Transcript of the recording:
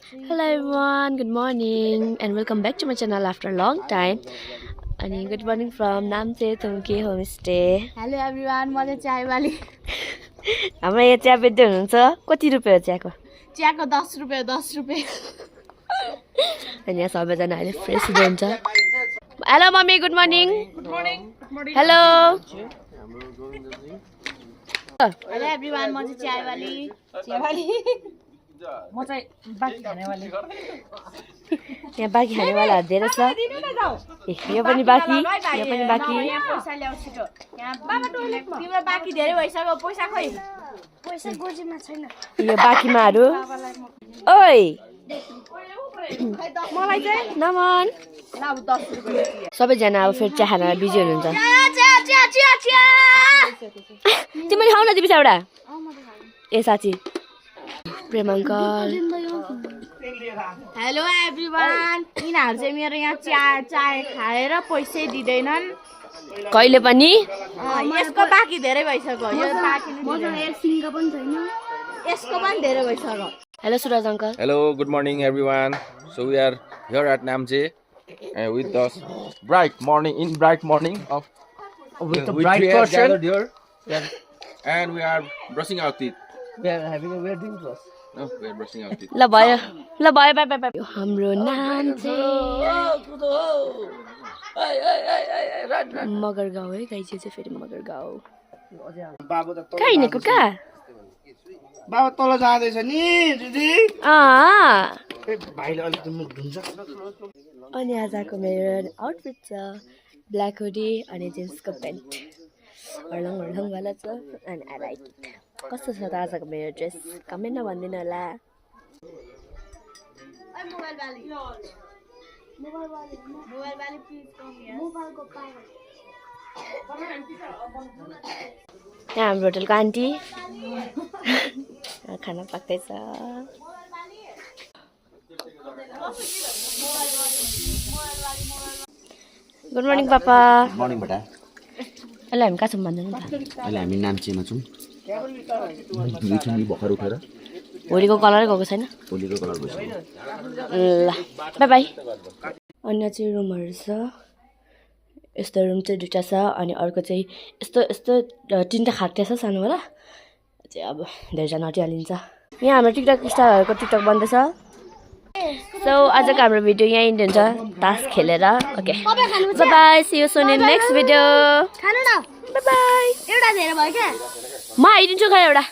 Hello everyone, good morning and welcome back to my channel after a long time. And good morning from Namche Thumke Homestay. Hello everyone, म चाहिँ चायवाली हाम्रो यहाँ चिया बेच्दै हुनुहुन्छ कति रुपैयाँ हो चियाको? चियाको 10 रुपैयाँ 10 रुपैयाँ अनि यहाँ सबैजना अहिले फ्रेस हुनुहुन्छ. Hello mummy good morning. Hello. Hello everyone, म चाहिँ चायवाली म चाहिँ बाकी खानेवाली. यहाँ बाँकी खानेवालाहरू धेरै छ. यो पनि बाँकी, यो पनि बाँकी. यहाँ पैसा ल्याउ छिटो. यहाँ तिम्रो बाँकी धेरै भइसक्यो. पैसा खोइ? पैसा गोजीमा छैन. यो बाँकीमाहरू. ओइ मलाई चाहिँ नमन. ल 10 रुपैयाँ. सबैजना अब फेरि चिया खान बिजी हुनुहुन्छ. चिया तिमीले खाऊ न दिपिसा एउटा. ए साँच्ची प्रेम अङ्कल. हेलो एभ्रीवान, यिनीहरू चाहिँ मेरो यहाँ चाय खाएर पैसै दिँदैनन् कहिले पनि. यसको बाँकी धेरै भइसक्यो. यो बाँकी यसको पनि धेरै भइसक्यो. Hello Suraj uncle. Hello, good morning everyone. So we are here at Namche with the bright morning of with the we bright three have person. gathered here Yeah, and we are brushing our teeth. we are having a wedding plus. No, we are brushing our teeth. ल भयो by by by. हाम्रो नाम चाहिँ मगर गाउँ है. गाई चाहिँ फेरि मगर गाउँ. कहाँ हिँडेको कहाँ? बाबा तल जाँदैछ नि दिदी. भाइले अलिकति मुख धुन्छ. अनि आजको मेरो आउटफिट छ ब्ल्याक हुडी अनि जिन्सको प्यान्ट. हर्लङ वाला छ अनि आई लाइक इट. कस्तो छ त आजको मेरो ड्रेस? कमेन्टमा भनिदिनु होला. यहाँ हाम्रो होटलको आन्टी खाना पाक्दैछ. गुड मर्निङ पापा. मर्निङ बेटा. अहिले हामी कहाँ छौँ भन्दैन त. अहिले हामी नाम्चीमा छौँ. दुईछौँ नि भर्खर उठेर. होलीको कलरै गएको छैन. होलीको कलर भइसक्यो. ल बाई बाई. अन्य चाहिँ रुमहरू छ. यस्तो रुम चाहिँ दुईवटा छ अनि अर्को चाहिँ यस्तो तिनवटा खाटे छ सानोवाला. चाहिँ अब धेरैजना हटिहालिन्छ. यहाँ हाम्रो टिकटक स्टारहरूको टिकटक बन्दैछ. सो आजको हाम्रो भिडियो यहीँ इन्ड हुन्छ तास खेलेर. Okay bye bye. See you soon in next video. खानु न. Bye bye. एउटा धेरै भयो क्या. म आइदिन्छु खै एउटा.